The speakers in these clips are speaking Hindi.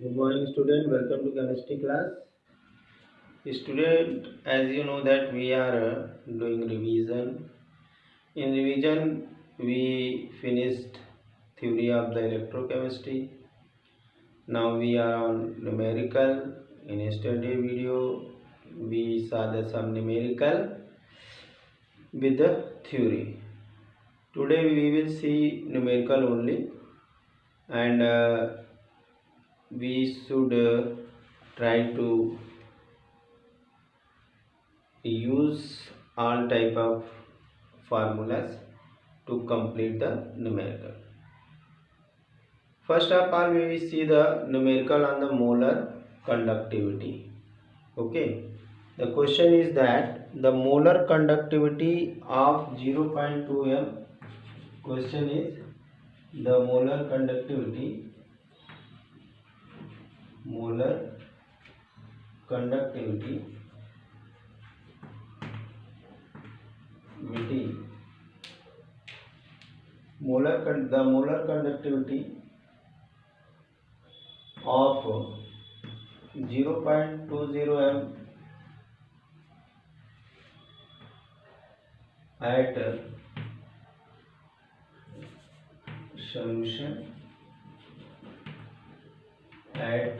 Good morning, student. Welcome to chemistry class. Student, as you know that we are doing revision. In revision, we finished theory of the electrochemistry. Now we are on numerical. In yesterday video, we saw the some numerical with the theory. Today we will see numerical only, and we should try to use all type of formulas to complete the numerical. First of all, we will see the numerical on the molar conductivity. Okay, the question is that the molar conductivity of 0.2 m. Question is the molar conductivity the molar conductivity of 0.20 m at solution at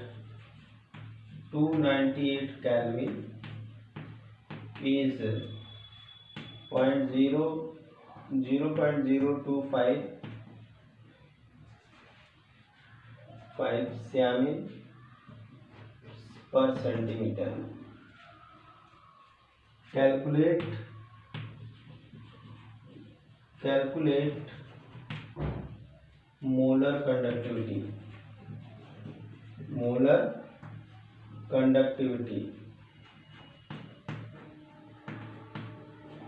298 Kelvin is 0.025 Siemens per centimeter. Calculate molar conductivity.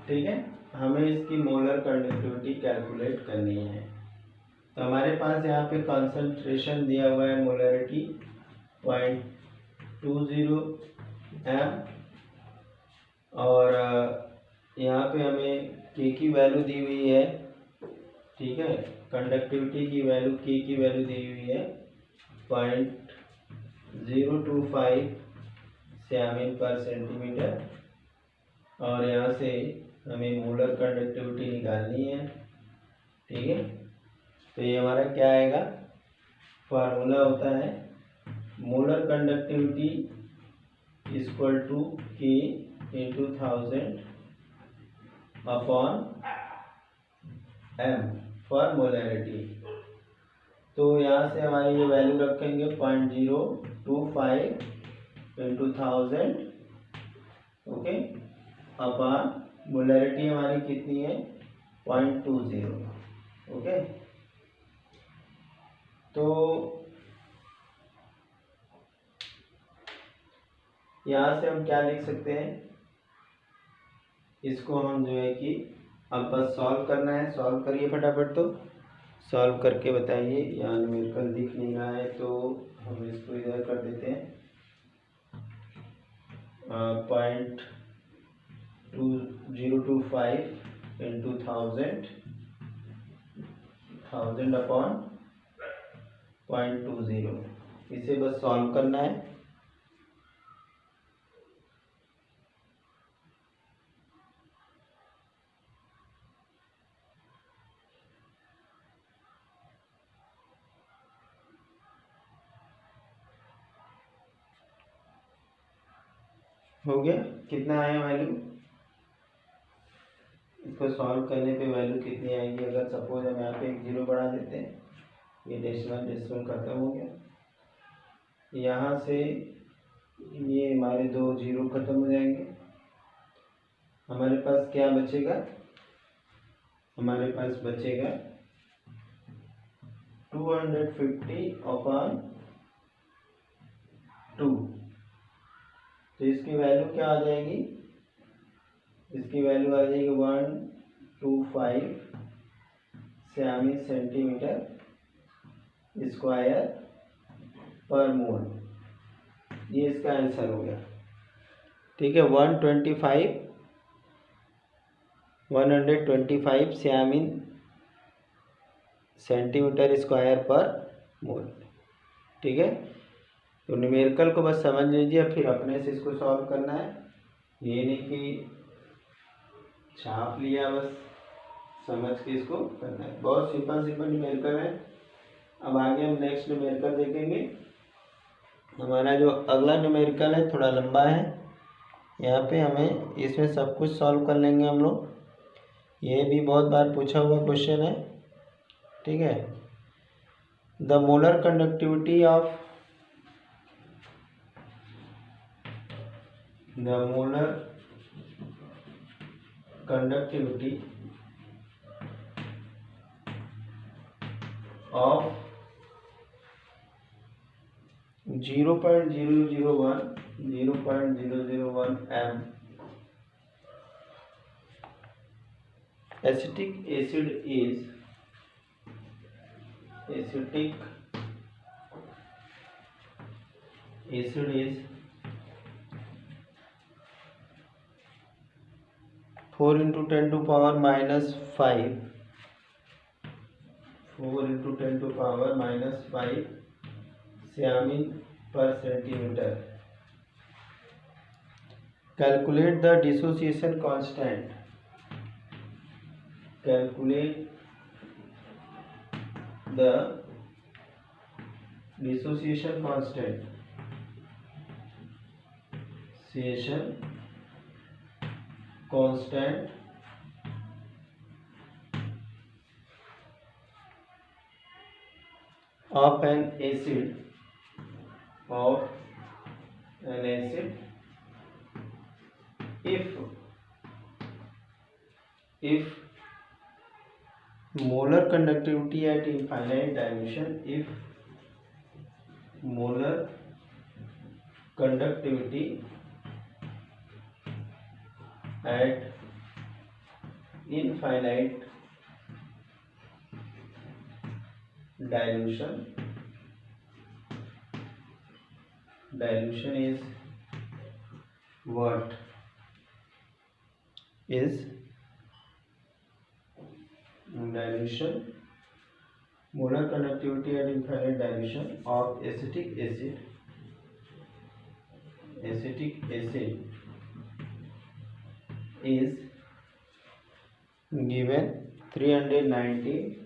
ठीक है, हमें इसकी मोलर कंडक्टिविटी कैलकुलेट करनी है। तो हमारे पास यहाँ पे कंसंट्रेशन दिया हुआ है मोलरिटी 0.20 m और यहाँ पे हमें के की वैल्यू दी हुई है। ठीक है, कंडक्टिविटी की वैल्यू के की वैल्यू दी हुई है 0.025 Siemens पर सेंटीमीटर और यहाँ से हमें मोलर कंडक्टिविटी निकालनी है। ठीक है, तो ये हमारा क्या आएगा, फार्मूला होता है मोलर कंडक्टिविटी इक्वल टू के into 1000 upon m for molarity. तो यहाँ से हमारी ये वैल्यू रखेंगे 0.025 इंटू 1000 ओके अपॉन मोलरिटी हमारी कितनी है 0.20 ओके। तो यहाँ से हम क्या लिख सकते हैं, इसको हम जो है कि अब बस सॉल्व करना है। सॉल्व करिए फटाफट, तो सॉल्व करके बताइए। यहाँ न्यूमेरिकल दिख नहीं रहा है तो हम इसको इधर कर देते हैं 0.2025 इंटू 1000 अपॉन 0.20। इसे बस सॉल्व करना है। हो गया, कितना आया वैल्यू, इसको सॉल्व करने पे वैल्यू कितनी आएगी। अगर सपोज हम यहाँ पे एक जीरो बढ़ा देते हैं, ये डेसिमल खत्म हो गया, यहाँ से ये हमारे दो जीरो खत्म हो जाएंगे। हमारे पास क्या बचेगा, हमारे पास बचेगा 250 अपॉन 2। तो इसकी वैल्यू क्या आ जाएगी, इसकी वैल्यू आ जाएगी 125 Siemens सेंटीमीटर स्क्वायर पर मोल। ये इसका आंसर हो गया। ठीक है, 125 Siemens सेंटीमीटर स्क्वायर पर मोल। ठीक है, तो न्यूमेरिकल को बस समझ लीजिए, फिर अपने से इसको सॉल्व करना है। ये नहीं कि छाप लिया, बस समझ के इसको करना है। बहुत सिंपल सिंपल न्यूमेरिकल है। अब आगे हम नेक्स्ट न्यूमेरिकल देखेंगे। हमारा जो अगला न्यूमेरिकल है थोड़ा लंबा है, यहाँ पे हमें इसमें सब कुछ सॉल्व कर लेंगे हम लोग। ये भी बहुत बार पूछा हुआ क्वेश्चन है, ठीक है। The molar conductivity of of 0.001 m acetic acid is 4 into 10 to power minus 5 Siamin per centimeter. Calculate the dissociation constant. Calculate the dissociation constant. Of an acid if molar conductivity at infinite dilution, if molar conductivity at infinite dilution is what is molar conductivity at infinite dilution of acetic acid is given 319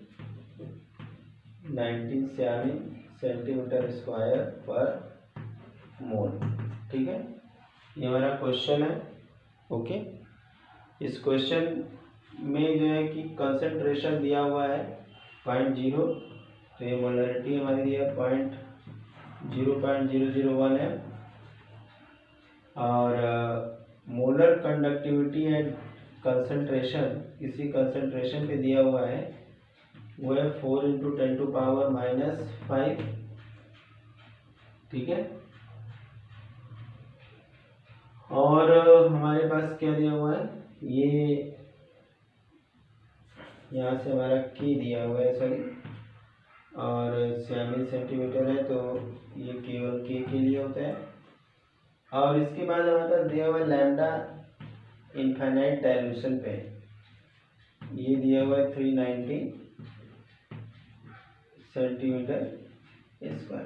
Siamin centimeter square per मोल। ठीक है, ये हमारा क्वेश्चन है। ओके, इस क्वेश्चन में जो है कि कंसंट्रेशन दिया हुआ है 0.0, तो ये मोलरिटी हमारी दिया 0.001 है, और मोलर कंडक्टिविटी एंड कंसंट्रेशन किसी कंसंट्रेशन पे दिया हुआ है वो है 4 into 10 to power minus 5। ठीक है, और हमारे पास क्या दिया हुआ है, ये यहाँ से हमारा की दिया हुआ है, सॉरी, और सियामिन सेंटीमीटर है, तो ये केवल के लिए होता है। और इसके बाद हमारे पास दिया हुआ है लैम्डा इनफाइनाइट डायल्यूशन पे, ये दिया हुआ है 390 सेंटीमीटर स्क्वायर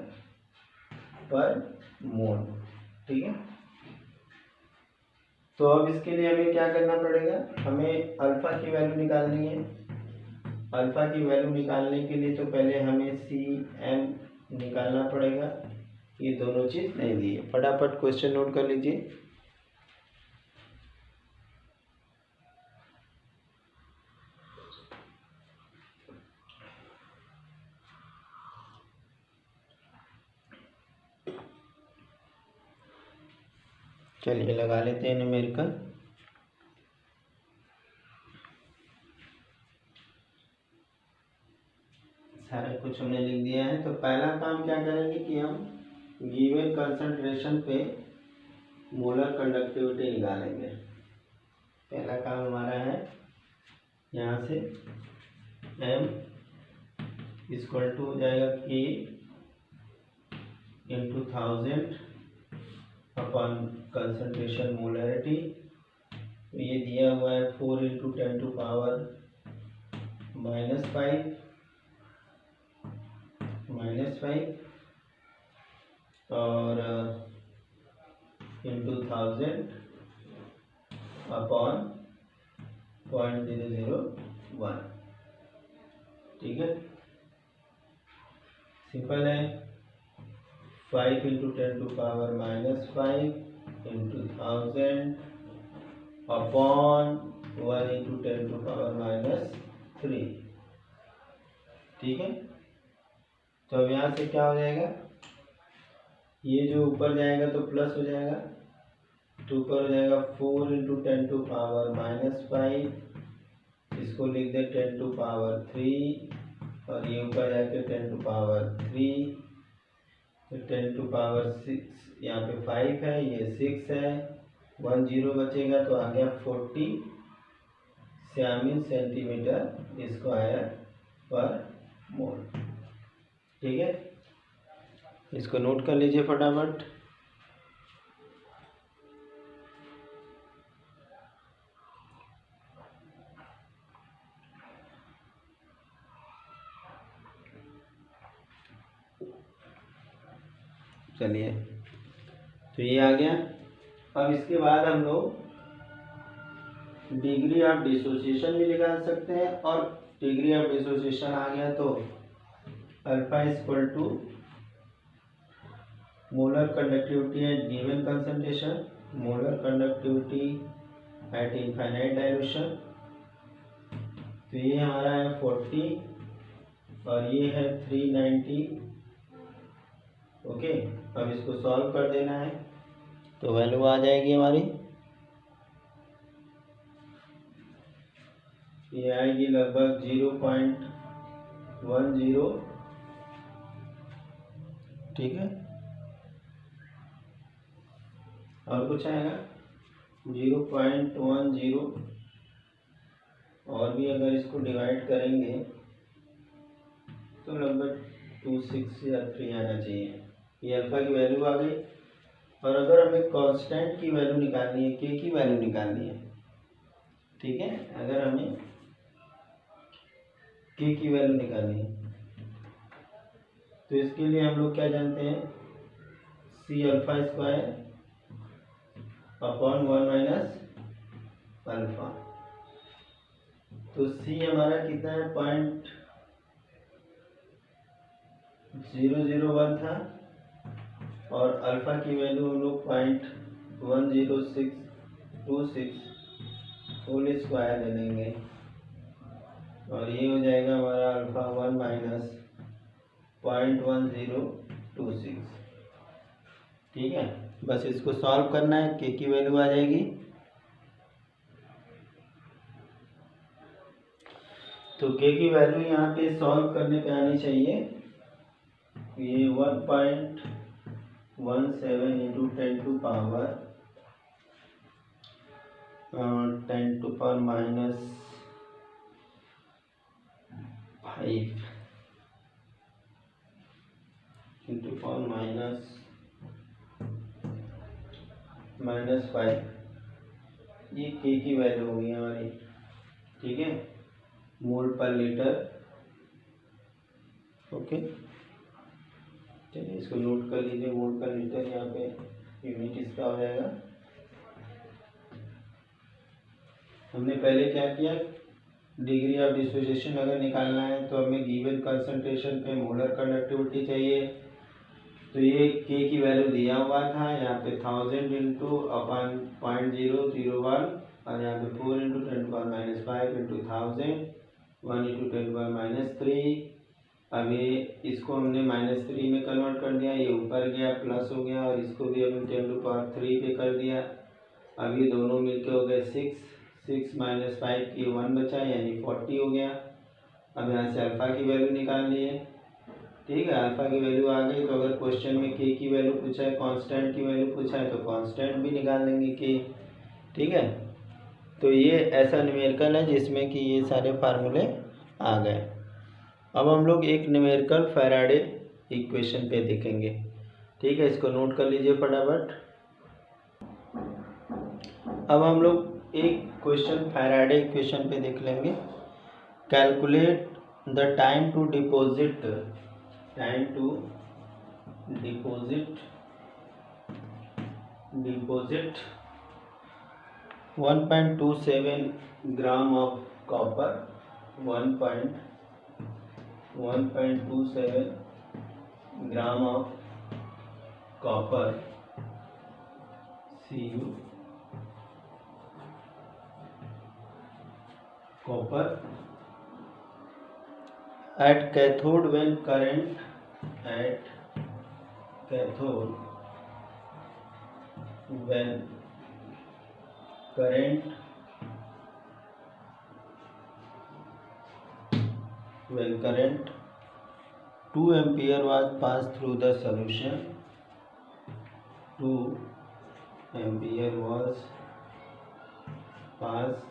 पर मोल। ठीक है, तो अब इसके लिए हमें क्या करना पड़ेगा, हमें अल्फा की वैल्यू निकालनी है। अल्फा की वैल्यू निकालने के लिए तो पहले हमें Cm निकालना पड़ेगा, ये दोनों चीज़ नहीं दी है। फटाफट क्वेश्चन नोट कर लीजिए। चलिए लगा लेते हैं न्यूमेरिकल। सारा कुछ हमने लिख दिया है। तो पहला काम क्या करेंगे कि हम गिवन कंसंट्रेशन पे मोलर कंडक्टिविटी निकालेंगे। पहला काम हमारा है, यहाँ से m इक्वल टू हो जाएगा K इंटू 1000 अपन कंसंट्रेशन मोलरिटी। तो ये दिया हुआ है 4 into 10 to power -5 और इंटू 1000 अपॉन 0.001। ठीक है, सिंपल है। 5 इंटू 10⁻⁻5 इंटू 1000 अपॉन 1 इंटू 10⁻³ ठीक है। तो अब यहाँ से क्या हो जाएगा, ये जो ऊपर जाएगा तो प्लस हो जाएगा, तो ऊपर हो जाएगा 4 इंटू 10⁻⁻5, इसको लिख दे 10⁻³ और ये ऊपर जाके 10⁻3, तो 10⁻6 यहाँ पे 5 है, ये 6 है, 1 0 बचेगा तो आ गया 40 सेंटीमीटर स्क्वायर पर मोल। ठीक है, इसको नोट कर लीजिए फटाफट। चलिए, तो ये आ गया। अब इसके बाद हम लोग डिग्री ऑफ डिसोसिएशन भी निकाल सकते हैं, और डिग्री ऑफ डिसोसिएशन आ गया तो alpha equal to molar conductivity at given concentration, molar conductivity at infinite dilution. तो ये हमारा है 40 और ये है 390। ओके, अब इसको सॉल्व कर देना है तो वैल्यू आ जाएगी हमारी, ये आएगी लगभग 0.10। ठीक है, और कुछ आएगा 0.10, और भी अगर इसको डिवाइड करेंगे तो लगभग 26 या 3 आना चाहिए। ये अल्फा की वैल्यू आ गई। और अगर हमें कांस्टेंट की वैल्यू निकालनी है, के की वैल्यू निकालनी है, ठीक है, अगर हमें के की वैल्यू निकालनी है तो इसके लिए हम लोग क्या जानते हैं, C alpha square upon 1 minus alpha. तो सी हमारा कितना है, 0.001 था, और अल्फा की वैल्यू हम लोग 0.10626 होल स्क्वायर ले लेंगे, और ये हो जाएगा हमारा अल्फा 1 माइनस 0.1026। ठीक है, बस इसको सॉल्व करना है, के की वैल्यू आ जाएगी। तो के की वैल्यू यहाँ पे सॉल्व करने पे आनी चाहिए, ये 1.17 into 10 to power -5 into power -5, ये के की वैल्यू होगी हमारी। ठीक है, मोल पर लीटर। ओके, चलिए इसको नोट कर लीजिए, मोल पर लीटर, यहाँ पे यूनिट इसका हो जाएगा। हमने पहले क्या किया, डिग्री ऑफ डिसोसिएशन अगर निकालना है तो हमें गिवन कंसंट्रेशन पे मोलर कंडक्टिविटी चाहिए। तो ये के की वैल्यू दिया हुआ था, यहाँ पे 1000 इंटू अपन 0.001, और यहाँ पे 4 इंटू 10⁻⁻5 इंटू 1000, 1 इंटू 10⁻⁻3। अब ये इसको हमने -3 में कन्वर्ट कर दिया, ये ऊपर गया प्लस हो गया, और इसको भी हमने 10⁻³ पे कर दिया। अब ये दोनों मिलके हो गए 6 माइनस 5 की 1 बचा, यानी 40 हो गया। अब यहाँ से अल्फा की वैल्यू निकाल लिए। ठीक है, अल्फा की वैल्यू आ गई, तो अगर क्वेश्चन में के की वैल्यू पूछा है, कांस्टेंट की वैल्यू पूछा है, तो कांस्टेंट भी निकाल लेंगे के। ठीक है, तो ये ऐसा न्यूमेरिकल है जिसमें कि ये सारे फार्मूले आ गए। अब हम लोग एक न्यूमेरिकल फैराडे इक्वेशन पे देखेंगे। ठीक है, इसको नोट कर लीजिए फटाफट। अब हम लोग एक क्वेश्चन फैराडे इक्वेशन पे देख लेंगे। Calculate the time to deposit deposit 1.27 gram of copper, 1.27 gram of copper Cu copper at cathode when current at cathode when current 2 ampere was passed through the solution. 2 ampere was passed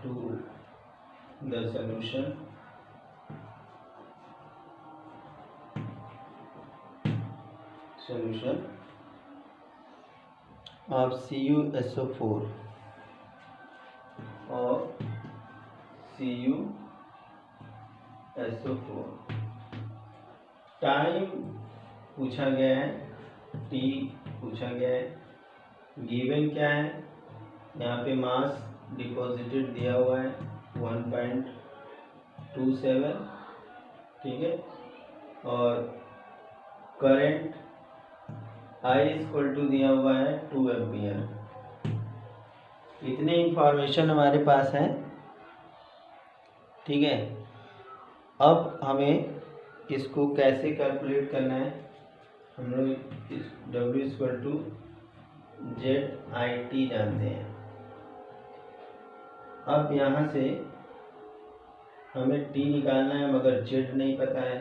to the solution of CuSO4 or CuSO4. Time पूछा गया है, टी पूछा गया है, गिवन क्या है, यहाँ पे मास डिपॉजिटेड दिया हुआ है 1.27, ठीक है, और करंट I इक्वल टू दिया हुआ है 2 एम्पियर। इतने इंफॉर्मेशन हमारे पास है, ठीक है। अब हमें इसको कैसे कैलकुलेट करना है, हम लोग W इक्वल टू ZIT जानते हैं। अब यहाँ से हमें T निकालना है मगर Z नहीं पता है,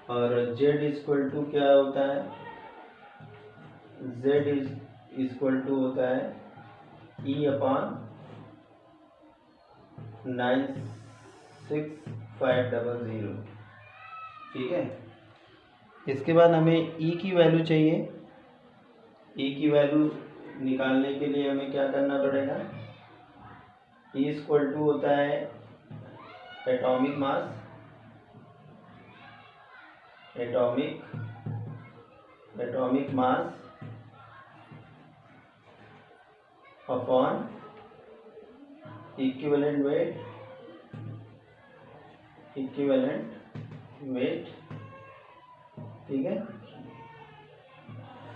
और Z इक्वल टू क्या होता है, Z इक्वल टू होता है E/96500, ठीक है। इसके बाद हमें E की वैल्यू चाहिए। E की वैल्यू निकालने के लिए हमें क्या करना पड़ेगा, E इक्वल टू होता है atomic mass upon equivalent weight, ठीक है,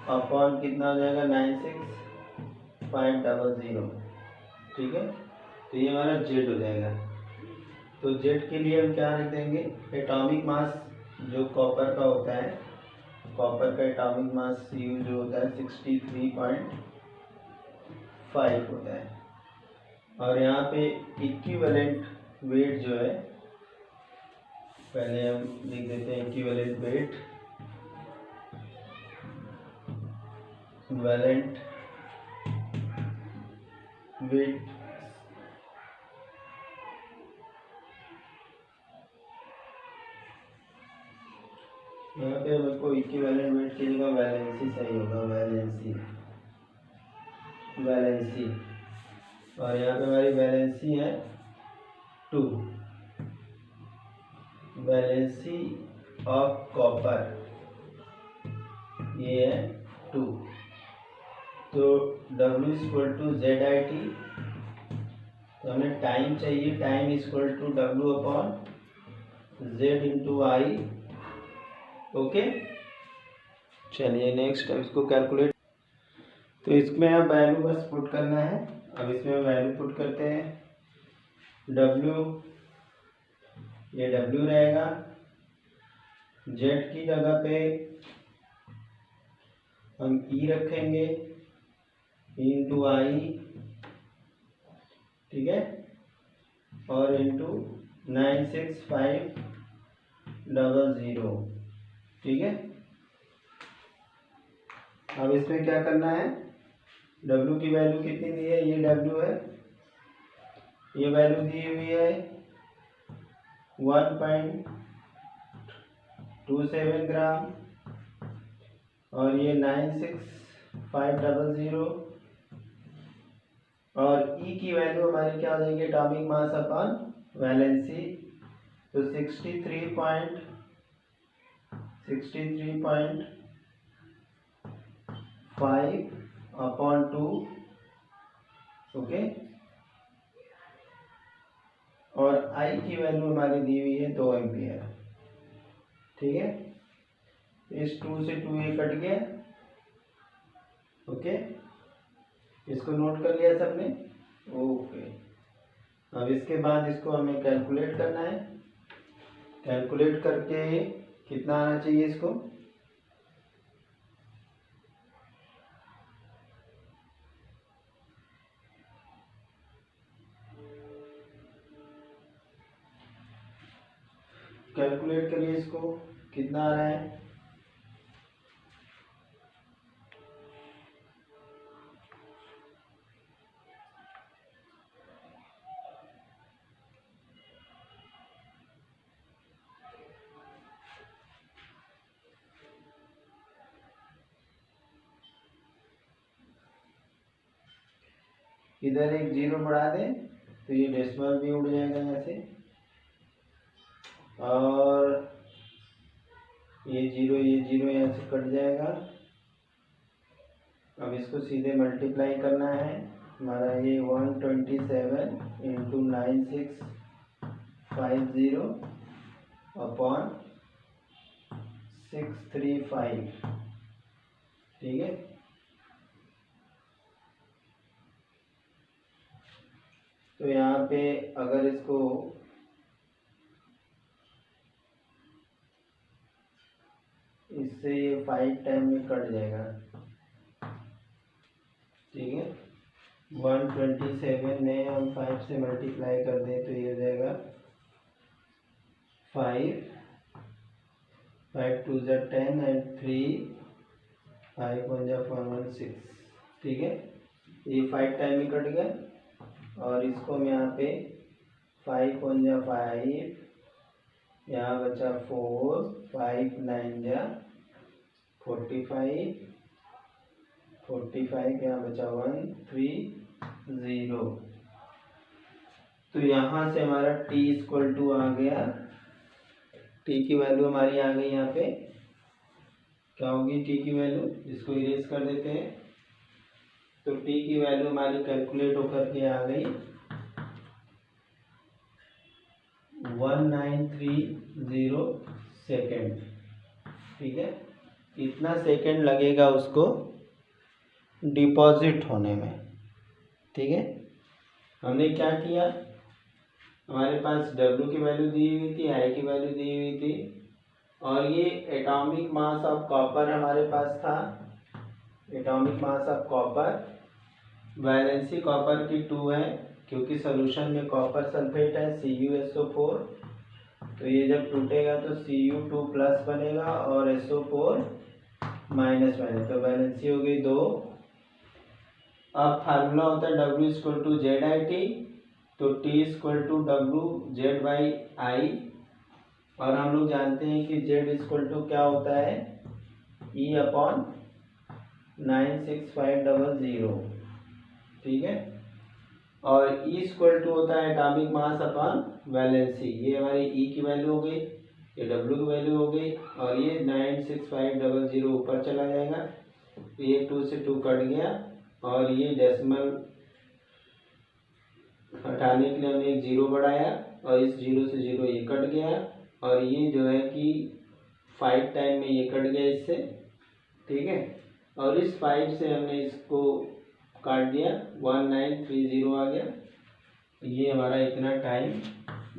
अपॉन कितना हो जाएगा 96500, ठीक है। तो ये हमारा Z हो जाएगा। तो Z के लिए हम क्या रख देंगे, एटॉमिक मास जो कॉपर का होता है, कॉपर का एटॉमिक मास Cu जो होता है 63.5 होता है, और यहाँ पे इक्विवेलेंट वेट जो है, पहले हम लिख देते हैं इक्विवेलेंट वेट, यहाँ पे हमको इक्विवेलेंट वेट की जगह वैलेंसी सही होगा, वैलेंसी, और यहाँ पे हमारी वैलेंसी है 2, वैलेंसी ऑफ कॉपर ये है 2। तो W इक्वल टू ZIT, तो हमें टाइम चाहिए, time equal to W upon Z into I, okay. चलिए नेक्स्ट, अब इसको कैलकुलेट, तो इसमें अब वैल्यू बस पुट करना है। अब इसमें वैल्यू पुट करते हैं, W, ये W रहेगा, Z की जगह पे हम E रखेंगे इंटू I, ठीक है, और इंटू 96500, ठीक है। अब इसमें क्या करना है, W की वैल्यू कितनी दी है, ये W है, ये वैल्यू दी हुई है 1.27 ग्राम, और ये 96500, और E की वैल्यू हमारी क्या हो जाएगी, एटॉमिक मास अपॉन वैलेंसी, तो 63.5/2, ओके। और आई की वैल्यू हमारी दी हुई है 2 एम्पियर, ठीक है। इस 2 से 2 ये कट गया, ओके। इसको नोट कर लिया सबने, ओके। अब इसके बाद इसको हमें कैलकुलेट करना है। कैलकुलेट करके कितना आना चाहिए इसको, कैलकुलेट करिए इसको, कितना आ रहा है। इधर एक जीरो बढ़ा दें तो ये डेसिमल भी उड़ जाएगा यहाँ से, और ये जीरो यहाँ से कट जाएगा। अब इसको सीधे मल्टीप्लाई करना है। हमारा ये 127 × 9650/635, ठीक है। तो यहाँ पे अगर इसको इससे ये 5 टाइम में कट जाएगा, ठीक है। 127 में हम 5 से मल्टीप्लाई कर दें तो ये हो जाएगा 5 2 10 एंड 3 5 1 6, ठीक है। ये 5 टाइम में कट गया, और इसको हम यहाँ पे 5 1 5, यहाँ बचा 4 5 9 45 45, यहाँ बचा 1 3 0। तो यहाँ से हमारा t = आ गया, t की वैल्यू हमारी आ गई। यहाँ पे क्या होगी t की वैल्यू, इसको इरेज कर देते हैं। तो t की वैल्यू हमारी कैलकुलेट होकर के आ गई 1930 सेकेंड, ठीक है। इतना सेकेंड लगेगा उसको डिपॉजिट होने में, ठीक है। हमने क्या किया, हमारे पास W की वैल्यू दी हुई थी, I की वैल्यू दी हुई थी, और ये एटॉमिक मास ऑफ कॉपर हमारे पास था। Atomic mass of copper, valency copper की 2 है, क्योंकि सॉल्यूशन में कॉपर सल्फेट है CuSO4। तो ये जब टूटेगा तो Cu2+ बनेगा और SO4- बनेगा, तो वैलेंसी हो गई 2। अब फार्मूला होता है W = ZIT, तो T = WZ/I, और हम लोग जानते हैं कि Z क्या होता है, E/96500, ठीक है। और E = होता है एटॉमिक मास अपॉन वैलेंसी। ये हमारी E की वैल्यू हो गई, ये W की वैल्यू हो गई, और ये 96500 ऊपर चला जाएगा। ये 2 से 2 कट गया, और ये डेसिमल हटाने के लिए हमने एक जीरो बढ़ाया, और इस जीरो से जीरो ये कट गया, और ये जो है कि 5 टाइम में ये कट गया इससे, ठीक है। और इस 5 से हमने इसको काट दिया, 1930 आ गया। ये हमारा इतना टाइम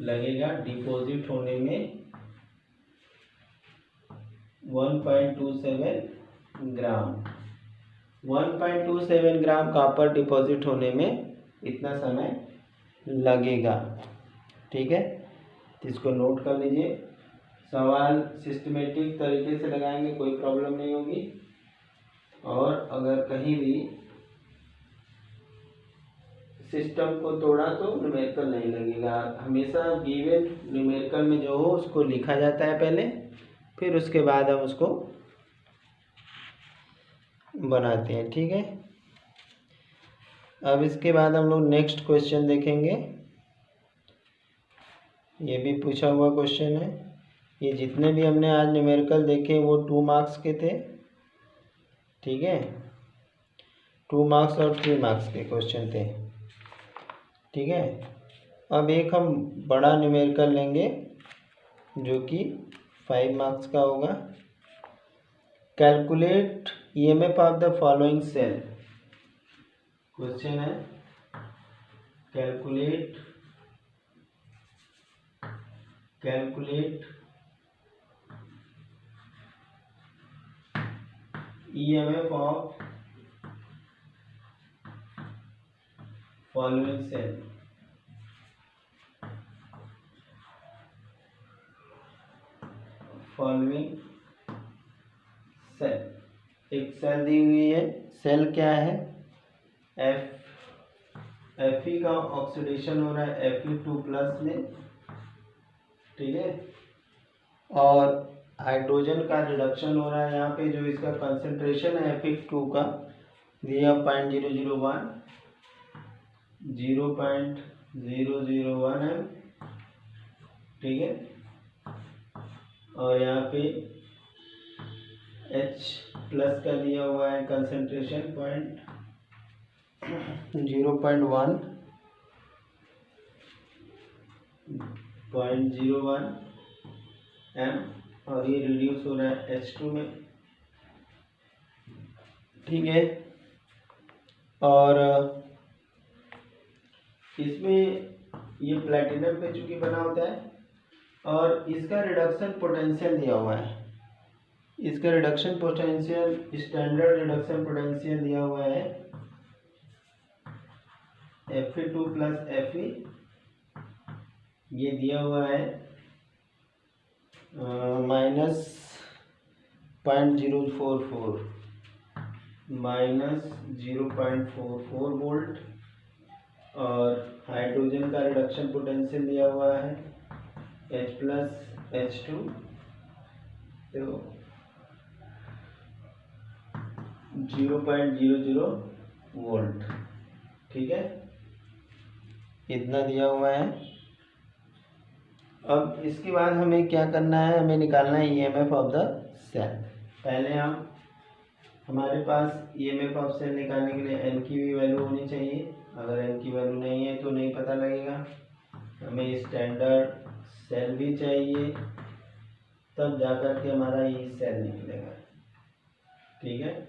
लगेगा डिपॉजिट होने में 1.27 ग्राम। 1.27 ग्राम कॉपर डिपॉजिट होने में इतना समय लगेगा, ठीक है। तो इसको नोट कर लीजिए। सवाल सिस्टमेटिक तरीके से लगाएंगे, कोई प्रॉब्लम नहीं होगी। और अगर कहीं भी सिस्टम को तोड़ा तो न्यूमेरिकल नहीं लगेगा। हमेशा गिवन न्यूमेरिकल में जो हो उसको लिखा जाता है पहले, फिर उसके बाद हम उसको बनाते हैं, ठीक है। अब इसके बाद हम लोग नेक्स्ट क्वेश्चन देखेंगे। ये भी पूछा हुआ क्वेश्चन है। ये जितने भी हमने आज न्यूमेरिकल देखे वो 2 मार्क्स के थे, ठीक है। 2 मार्क्स और 3 मार्क्स के क्वेश्चन थे, ठीक है। अब एक हम बड़ा न्यूमेरिकल लेंगे जो कि 5 मार्क्स का होगा। Calculate EMF of the following cell. Question है calculate EMF of following cell। एक सेल दी हुई है, सेल क्या है, Fe का ऑक्सीडेशन हो रहा है Fe2+ में, ठीक है, और हाइड्रोजन का रिडक्शन हो रहा है। यहाँ पे जो इसका कंसंट्रेशन है Fe2 का दिया 0.001 है, ठीक है। और यहाँ पे H+ का दिया हुआ है कंसंट्रेशन 0.01 m, और ये रिड्यूस हो रहा है H2 में, ठीक है। और इसमें ये प्लैटिनम पे चूंकि बना होता है, और इसका रिडक्शन पोटेंशियल दिया हुआ है, इसका reduction potential, standard reduction potential दिया हुआ है Fe2+ Fe, ये दिया हुआ है -0.044 वोल्ट, और हाइड्रोजन का रिडक्शन पोटेंशियल दिया हुआ है H+H2, तो 0.00 वोल्ट, ठीक है, इतना दिया हुआ है। अब इसके बाद हमें क्या करना है, हमें निकालना है ईएमएफ ऑफ द सेल। पहले हमारे पास ईएमएफ ऑफ सेल निकालने के लिए एन की भी वैल्यू होनी चाहिए। अगर एन की वैल्यू नहीं है तो नहीं पता लगेगा। हमें स्टैंडर्ड सेल भी चाहिए, तब जाकर के हमारा ये सेल निकलेगा, ठीक है।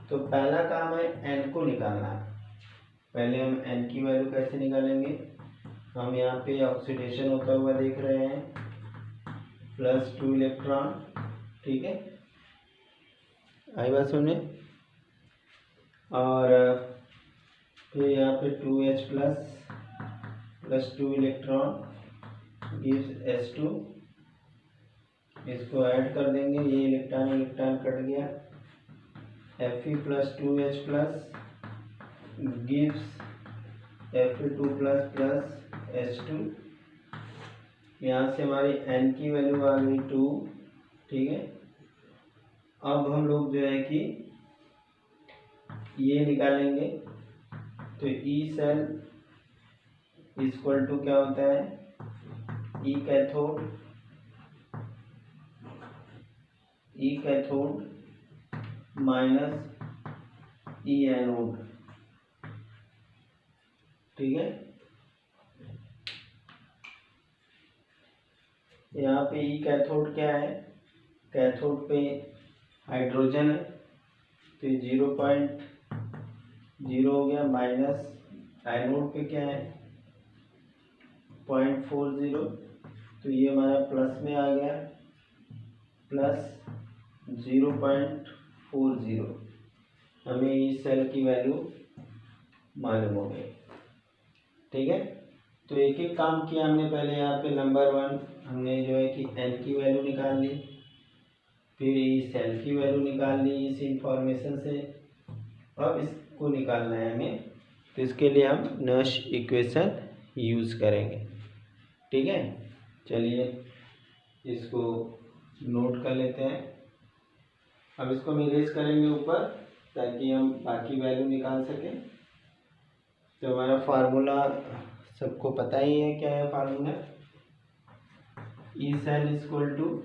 तो पहला काम है एन को निकालना। पहले हम एन की वैल्यू कैसे निकालेंगे, हम यहाँ पे ऑक्सीडेशन होता हुआ देख रहे हैं, +2 इलेक्ट्रॉन, ठीक है, आई बात सुने। और फिर यहाँ पे 2H+ +2 इलेक्ट्रॉन गिव्स H2, इसको ऐड कर देंगे, ये इलेक्ट्रॉन कट गया, Fe+2H+ गिव्स Fe2+ H2। यहाँ से हमारी N की वैल्यू आ गई 2, ठीक है। अब हम लोग जो है कि ये निकालेंगे, तो E सेल इक्वल टू क्या होता है, E cathode minus E anode, ठीक है। यहाँ पे E कैथोड क्या है, कैथोड पे हाइड्रोजन है, तो 0.0 हो गया, माइनस एनोड पे क्या है 0.40, तो ये हमारा प्लस में आ गया, +0.40। हमें इस सेल की वैल्यू मालूम हो गई, ठीक है। तो एक एक काम किया हमने। पहले यहाँ पे नंबर 1 हमने जो है कि एन की वैल्यू निकाल ली, फिर इस सेल की वैल्यू निकाल ली इस इंफॉर्मेशन से। अब इसको निकालना है हमें, तो इसके लिए हम नॉश इक्वेशन यूज़ करेंगे, ठीक है। चलिए इसको नोट कर लेते हैं। अब इसको हम इरेज करेंगे ऊपर, ताकि हम बाकी वैल्यू निकाल सकें। तो हमारा फार्मूला सबको पता ही है, क्या है formula, E cell is equal to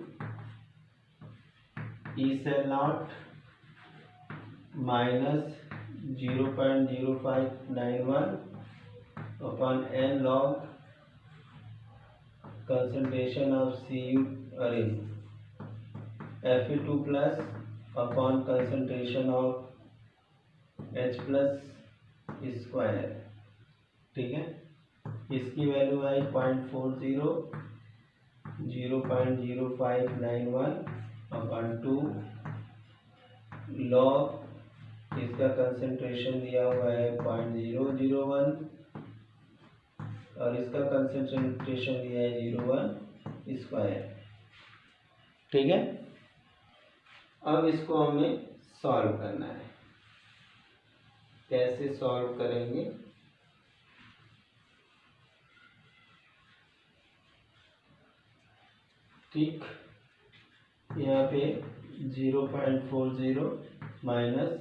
E cell naught minus 0.0591 upon n log concentration of Cu array Fe2 plus upon concentration of H plus square. ठीक है, इसकी वैल्यू आई 0.40 0.0591 अपॉन 2 लॉग इसका कंसंट्रेशन दिया हुआ है 0.001 और इसका कंसंट्रेशन दिया है 0.1 स्क्वायर। ठीक है, अब इसको हमें सॉल्व करना है। कैसे सॉल्व करेंगे? ठीक, यहाँ पे 0.40 माइनस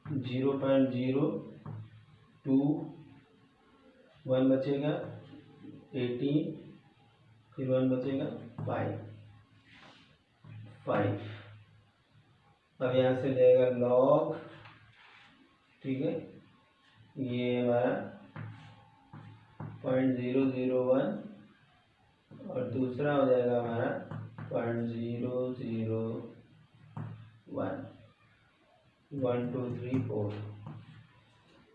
0.021 बचेगा 18, फिर 1 बचेगा 5। अब यहाँ से जाएगा लॉग। ठीक है, ये हमारा 0.001 और दूसरा हो जाएगा हमारा 0.001 1 2 3 4।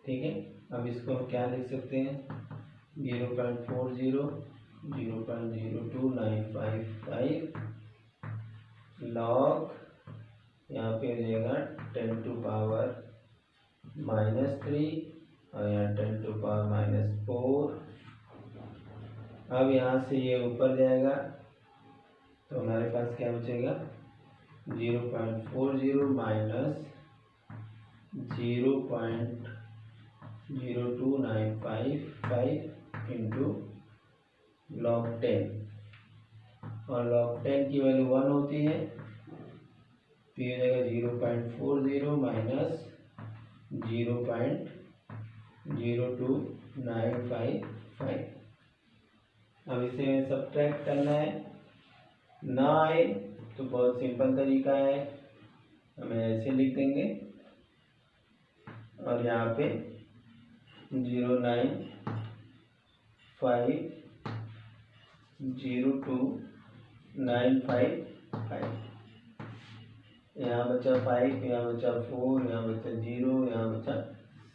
ठीक है, अब इसको हम क्या लिख सकते हैं? 0.40 0.02955 लॉग, यहाँ पे हो जाएगा 10 टू पावर -3 और यहाँ 10 टू पावर -4। अब यहाँ से ये ऊपर जाएगा तो हमारे पास क्या बचेगा? 0.40 माइनस 0.02955 इंटू लॉग 10 और लॉग 10 की वैल्यू 1 होती है तो ये हो जाएगा 0.40 माइनस 0.02955। अब इसे सब्ट्रैक्ट करना है, ना आए तो बहुत सिंपल तरीका है, हमें ऐसे लिख देंगे और यहाँ पे 0.950295 यहाँ बचा 5, यहाँ बचा 4, यहाँ बचा 0, यहाँ बचा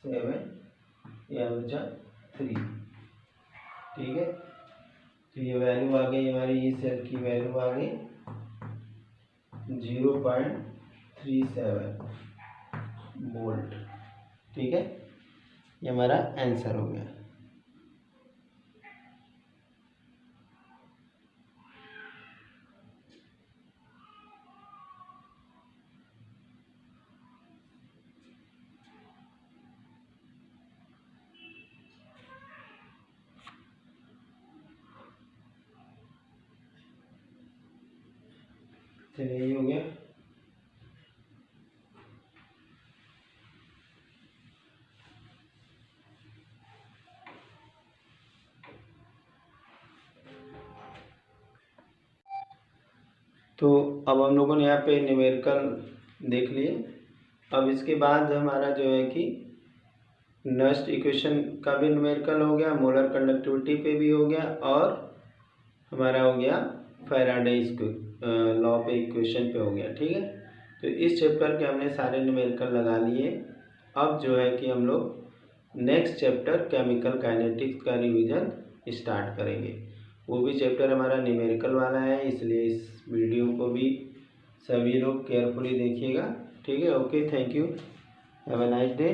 7, यहाँ बचा 3। ठीक है, तो ये वैल्यू आ गई हमारी, ई सेल की वैल्यू आ गई 0.37 वोल्ट। ठीक है, ये हमारा आंसर हो गया। चलिए, ये हो गया। तो अब हम लोगों ने यहाँ पे न्यूमेरिकल देख लिए। अब इसके बाद हमारा जो है कि नेक्स्ट इक्वेशन का भी न्यूमेरिकल हो गया, मोलर कंडक्टिविटी पे भी हो गया और हमारा हो गया फैराडे लॉ पे इक्वेशन पे हो गया। ठीक है, तो इस चैप्टर के हमने सारे न्यूमेरिकल लगा लिए। अब जो है कि हम लोग नेक्स्ट चैप्टर केमिकल काइनेटिक्स का रिवीजन स्टार्ट करेंगे। वो भी चैप्टर हमारा न्यूमेरिकल वाला है, इसलिए इस वीडियो को भी सभी लोग केयरफुली देखिएगा। ठीक है, okay, thank you, have a nice day.